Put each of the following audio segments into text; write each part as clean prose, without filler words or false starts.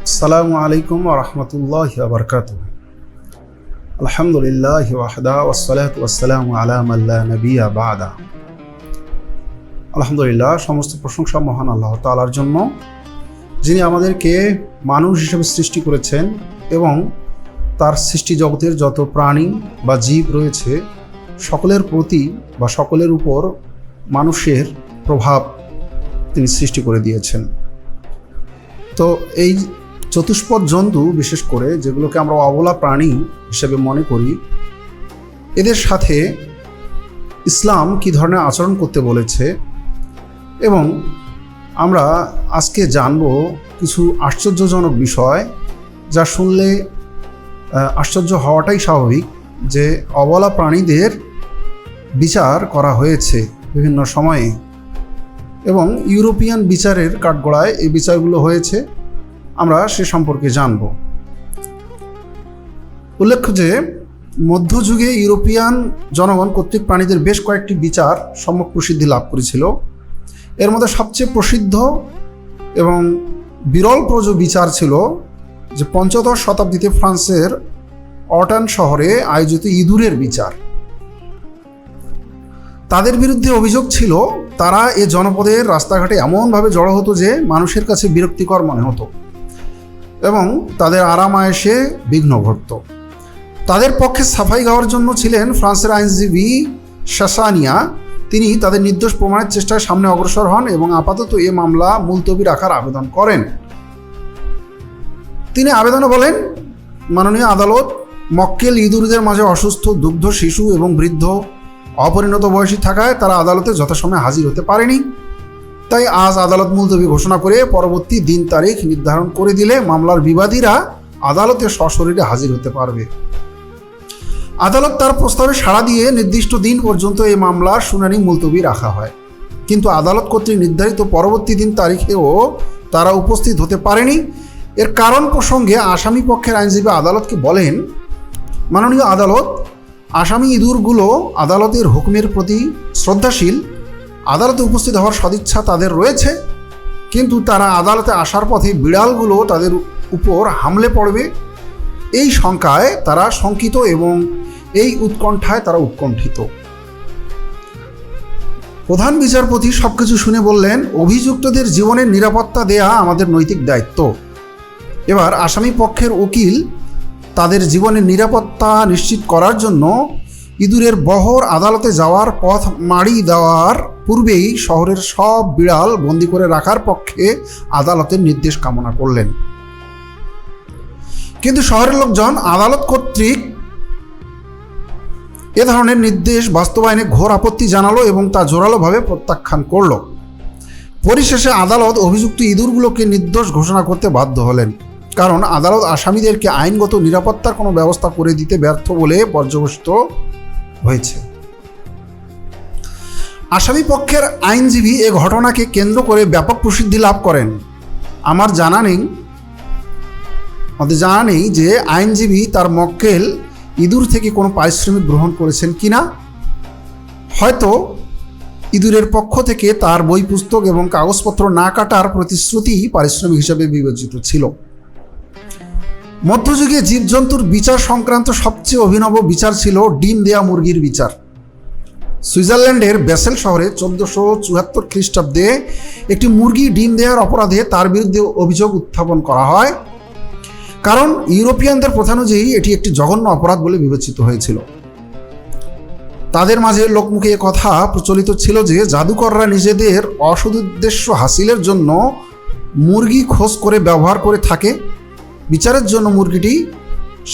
আসসালামু আলাইকুম ওয়া রাহমাতুল্লাহি ওয়া বারাকাতুহু। আলহামদুলিল্লাহি ওয়াহদা ওয়াসসালাতু ওয়াসসালামু আলা মান লা নাবিয়্যা বা'দা। আলহামদুলিল্লাহ, সমস্ত প্রশংসা মহান আল্লাহ তাআলার জন্য, যিনি আমাদেরকে মানুষ হিসেবে সৃষ্টি করেছেন এবং তার সৃষ্টি জগতের যত প্রাণী বা জীব রয়েছে সকলের প্রতি বা সকলের উপর মানুষের প্রভাব তিনি সৃষ্টি করে দিয়েছেন। তো এই চতুষ্পদ জন্তু, বিশেষ করে যেগুলোকে আমরা অবলা প্রাণী হিসেবে মনে করি, এদের সাথে ইসলাম কী ধরনের আচরণ করতে বলেছে এবং আমরা আজকে জানব কিছু আশ্চর্যজনক বিষয়, যা শুনলে আশ্চর্য হওয়াটাই স্বাভাবিক, যে অবলা প্রাণীদের বিচার করা হয়েছে বিভিন্ন সময়ে এবং ইউরোপিয়ান বিচারের কাঠগড়ায় এই বিচারগুলো হয়েছে। আমরা সে সম্পর্কে জানব। উল্লেখ্য যে মধ্যযুগে ইউরোপিয়ান জনগণ কর্তৃক প্রাণীদের বেশ কয়েকটি বিচার সম্যক প্রসিদ্ধি লাভ করেছিল। এর মধ্যে সবচেয়ে প্রসিদ্ধ এবং বিরল বিচার ছিল যে পঞ্চদশ শতাব্দীতে ফ্রান্সের অটান শহরে আয়োজিত ইঁদুরের বিচার। তাদের বিরুদ্ধে অভিযোগ ছিল তারা এ জনপদের রাস্তাঘাটে এমনভাবে জড়ো হতো যে মানুষের কাছে বিরক্তিকর মনে হতো এবং তাদের আরাম আয়েসে বিঘ্ন ঘটত। তাদের পক্ষে সাফাই গাওয়ার জন্য ছিলেন ফ্রান্সের আইনজীবী শাসানিয়া। তিনি তাদের নির্দোষ প্রমাণের চেষ্টায় সামনে অগ্রসর হন এবং আপাতত এ মামলা মুলতবি রাখার আবেদন করেন। তিনি আবেদনে বলেন, মাননীয় আদালত, মক্কেল ইঁদুরদের মাঝে অসুস্থ, দুগ্ধ, শিশু এবং বৃদ্ধ অপরিণত বয়সী থাকায় তারা আদালতে যথাসময়ে হাজির হতে পারেনি। তাই আজ আদালত মুলতবি ঘোষণা করে পরবর্তী দিন তারিখ নির্ধারণ করে দিলে মামলার বিবাদীরা আদালতে সশরীরে হাজির হতে পারবে। আদালত তার প্রস্তাবে সাড়া দিয়ে নির্দিষ্ট দিন পর্যন্ত এই মামলার শুনানি মুলতবি রাখা হয়, কিন্তু আদালত কর্তৃক নির্ধারিত পরবর্তী দিন তারিখেও তারা উপস্থিত হতে পারেনি। এর কারণ প্রসঙ্গে আসামি পক্ষের আইনজীবী আদালতকে বলেন, মাননীয় আদালত, আসামি ইঁদুরগুলো আদালতের হুকুমের প্রতি শ্রদ্ধাশীল, আদালতে উপস্থিত হওয়ার সদিচ্ছা তাদের রয়েছে, কিন্তু তারা আদালতে আসার পথে বিড়ালগুলো তাদের উপর হামলে পড়বে এই শঙ্কায় তারা শঙ্কিত এবং এই উৎকণ্ঠায় তারা উৎকণ্ঠিত। প্রধান বিচারপতি সবকিছু শুনে বললেন, অভিযুক্তদের জীবনের নিরাপত্তা দেয়া আমাদের নৈতিক দায়িত্ব। এবার আসামি পক্ষের উকিল তাদের জীবনের নিরাপত্তা নিশ্চিত করার জন্য ইঁদুরের বহর আদালতে যাওয়ার পথ মাড়ি দেওয়ার পূর্বেই শহরের সব বিড়াল বন্দি করে রাখার পক্ষে আদালতের নির্দেশ কামনা করলেন। কিন্তু শহরের লোকজন আদালত কর্তৃক এ ধরনের নির্দেশ বাস্তবায়নে ঘোর আপত্তি জানালো এবং তা জোরালোভাবে প্রত্যাখ্যান করল। পরিশেষে আদালত অভিযুক্ত ইঁদুরগুলোকে নির্দোষ ঘোষণা করতে বাধ্য হলেন, কারণ আদালত আসামিদেরকে আইনগত নিরাপত্তার কোনো ব্যবস্থা করে দিতে ব্যর্থ বলে পর্যবেসিত হয়েছে। আসামি পক্ষের আইনজীবী এ ঘটনাকে কেন্দ্র করে ব্যাপক প্রসিদ্ধি লাভ করেন। আমাদের জানা নেই যে আইনজীবী তার মক্কেল ইঁদুর থেকে কোনো পারিশ্রমিক গ্রহণ করেছেন কিনা। হয়তো ইঁদুরের পক্ষ থেকে তার বই পুস্তক এবং কাগজপত্র না কাটার প্রতিশ্রুতি পারিশ্রমিক হিসাবে বিবেচিত ছিল। মধ্যযুগে জীবজন্তুর বিচার সংক্রান্ত সবচেয়ে অভিনব বিচার ছিল ডিম দেয়া মুরগির বিচার। সুইজারল্যান্ডের বেসেল শহরে 1474 খ্রিস্টাব্দে একটি মুরগি ডিম দেওয়ার অপরাধে তার বিরুদ্ধে অভিযোগ উত্থাপন করা হয়, কারণ ইউরোপিয়ানদের প্রথা অনুযায়ী এটি একটি জঘন্য অপরাধ বলে বিবেচিত হয়েছিল। তাদের মাঝে লোকমুখে এ কথা প্রচলিত ছিল যে জাদুকররা নিজেদের অসদুদ্দেশ্য হাসিলের জন্য মুরগি খোঁজ করে ব্যবহার করে থাকে। বিচারের জন্য মুরগিটি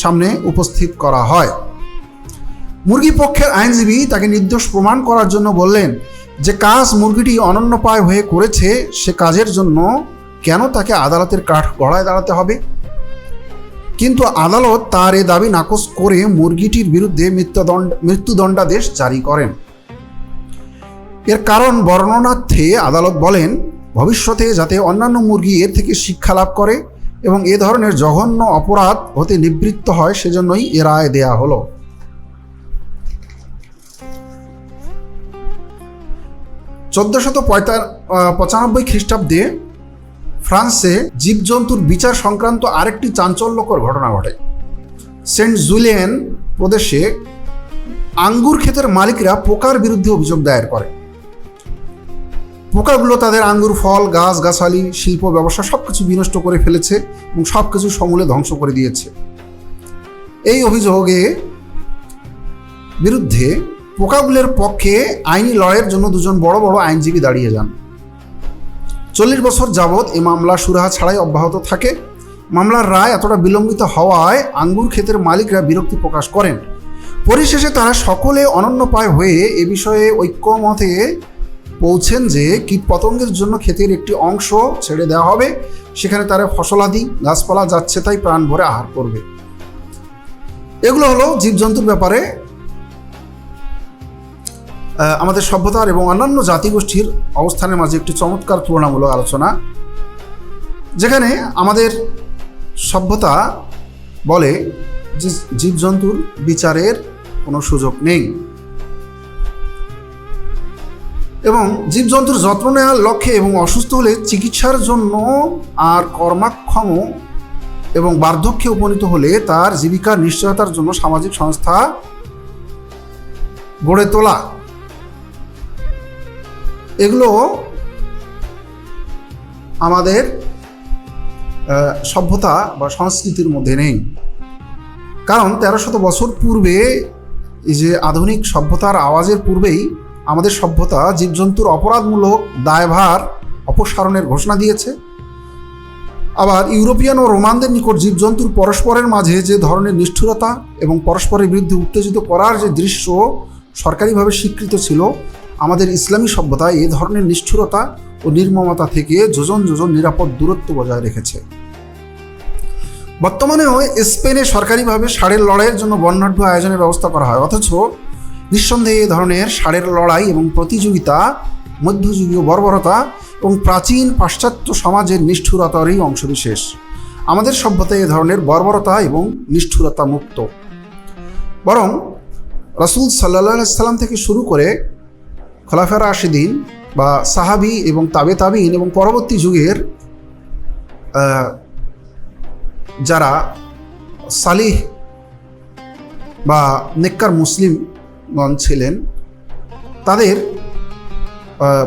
সামনে উপস্থিত করা হয়। মুরগি পক্ষের আইনজীবী তাকে নির্দোষ প্রমাণ করার জন্য বললেন, যে কাজ মুরগিটি অনন্যপায় হয়ে করেছে সে কাজের জন্য কেন তাকে আদালতের কাঠগড়ায় দাঁড়াতে হবে। কিন্তু আদালত তার এ দাবি নাকচ করে মুরগিটির বিরুদ্ধে মৃত্যুদণ্ডাদেশ জারি করেন। এর কারণ বর্ণনার্থে আদালত বলেন, ভবিষ্যতে যাতে অন্যান্য মুরগি এর থেকে শিক্ষা লাভ করে এবং এ ধরনের জঘন্য অপরাধ হতে নিবৃত্ত হয়, সেজন্যই এ রায় দেয়া হলো। 1495 খ্রিস্টাব্দে ফ্রান্সে জীবজন্তুর বিচার সংক্রান্ত আরেকটি চাঞ্চল্যকর ঘটনা ঘটে। সেন্ট জুলিয়েন প্রদেশে আঙ্গুর ক্ষেতের মালিকরা পোকার বিরুদ্ধে অভিযোগ দায়ের করে। পোকাগুলো তাদের আঙ্গুর ফল, গাছ গাছালি, শিল্প ব্যবসা সবকিছু বিনষ্ট করে ফেলেছে এবং সবকিছু সমূলে ধ্বংস করে দিয়েছে। এই অভিযোগে বিরুদ্ধে পোকাগুলোর পক্ষে আইনি লড়াইয়ের জন্য দুজন বড় বড় আইনজীবী দাঁড়িয়ে যান। 40 বছর যাবৎ এই মামলা সুরাহা ছাড়াই অব্যাহত থাকে। মামলার রায় এতটা বিলম্বিত হওয়ায় আঙ্গুর ক্ষেতের মালিকরা বিরক্তি প্রকাশ করেন। পরিশেষে তারা সকলে অনন্যপায় হয়ে এ বিষয়ে ঐক্যমতে পৌঁছেন যে কীটপতঙ্গের জন্য ক্ষেতের একটি অংশ ছেড়ে দেওয়া হবে, সেখানে তারা ফসলাদি গাছপালা যাচ্ছে তাই প্রাণ ভরে আহার করবে। এগুলো হলো জীবজন্তুর ব্যাপারে আমাদের সভ্যতার এবং অন্যান্য জাতিগোষ্ঠীর অবস্থানের মাঝে একটি চমৎকার তুলনামূলক আলোচনা, যেখানে আমাদের সভ্যতা বলে যে জীবজন্তুর বিচারের কোনো সুযোগ নেই এবং জীবজন্তুর যত্ন নেওয়ার লক্ষ্যে এবং অসুস্থ হলে চিকিৎসার জন্য আর কর্মক্ষম এবং বার্ধক্যে উপনীত হলে তার জীবিকার নিশ্চয়তার জন্য সামাজিক সংস্থা গড়ে তোলা, এগুলো আমাদের সভ্যতা বা সংস্কৃতির মধ্যে নেই। কারণ 1300 বছর পূর্বে এই যে আধুনিক সভ্যতার আওয়াজের পূর্বেই আমাদের সভ্যতা জীবজন্তুর অপরাধমূলক দায়ভার অপসারণের ঘোষণা দিয়েছে। আবার ইউরোপিয়ান ও রোমানদের নিকট জীবজন্তুর পরস্পরের মাঝে যে ধরনের নিষ্ঠুরতা এবং পরস্পরের বিরুদ্ধে উত্তেজিত করার যে দৃশ্য সরকারিভাবে স্বীকৃত ছিল, আমাদের ইসলামী সভ্যতা এ ধরনের নিষ্ঠুরতা ও নির্মমতা থেকে যোজন যোজন নিরাপদ দূরত্ব বজায় রেখেছে। বর্তমানেও স্পেনে সরকারিভাবে ষাঁড়ের লড়াইয়ের জন্য বর্ণাঢ্য আয়োজনের ব্যবস্থা করা হয়, অথচ নিঃসন্দেহে এ ধরনের ষাঁড়ের লড়াই এবং প্রতিযোগিতা মধ্যযুগীয় বর্বরতা এবং প্রাচীন পাশ্চাত্য সমাজের নিষ্ঠুরতারই অংশবিশেষ। আমাদের সভ্যতায় এ ধরনের বর্বরতা এবং নিষ্ঠুরতা মুক্ত। বরং রাসূল সাল্লাল্লাহু আলাইহি সাল্লাম থেকে শুরু করে খোলাফায়ে রাশিদিন বা সাহাবী এবং তাবেঈন এবং পরবর্তী যুগের যারা সালিহ বা নেককার মুসলিমগণ ছিলেন, তাদের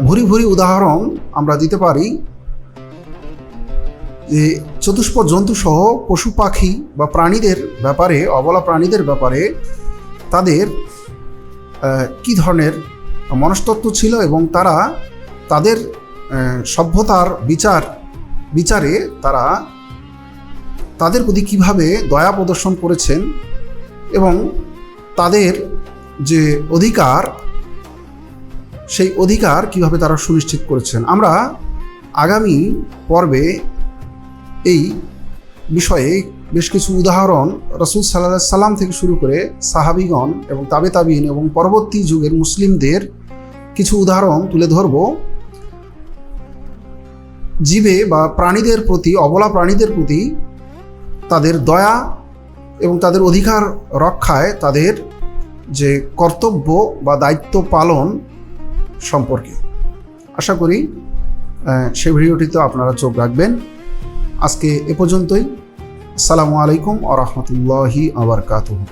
ভুরি ভুরি উদাহরণ আমরা দিতে পারি যে চতুষ্পদ জন্তুসহ পশু পাখি বা প্রাণীদের ব্যাপারে, অবলা প্রাণীদের ব্যাপারে তাদের কী ধরনের মনস্তত্ত্ব ছিল এবং তারা তাদের সভ্যতার বিচারে তারা তাদের প্রতি কীভাবে দয়া প্রদর্শন করেছেন এবং তাদের যে অধিকার, সেই অধিকার কিভাবে তারা সুনিশ্চিত করেছেন। আমরা আগামী পর্বে এই বিষয়ে বেশ কিছু উদাহরণ রাসূল সাল্লাল্লাহু আলাইহি সাল্লাম থেকে শুরু করে সাহাবীগণ এবং তাবেঈন এবং পরবর্তী যুগের মুসলিমদের কিছু উদাহরণ তুলে ধরব, জীবে বা প্রাণীদের প্রতি, অবলা প্রাণীদের প্রতি তাদের দয়া এবং তাদের অধিকার রক্ষায় তাদের যে কর্তব্য বা দায়িত্ব পালন সম্পর্কে। আশা করি সেই ভিডিওটিতে আপনারা চোখ রাখবেন। আজকে এ পর্যন্তই। আসসালামু আলাইকুম ওয়া রাহমাতুল্লাহি ওয়া বারাকাতুহু।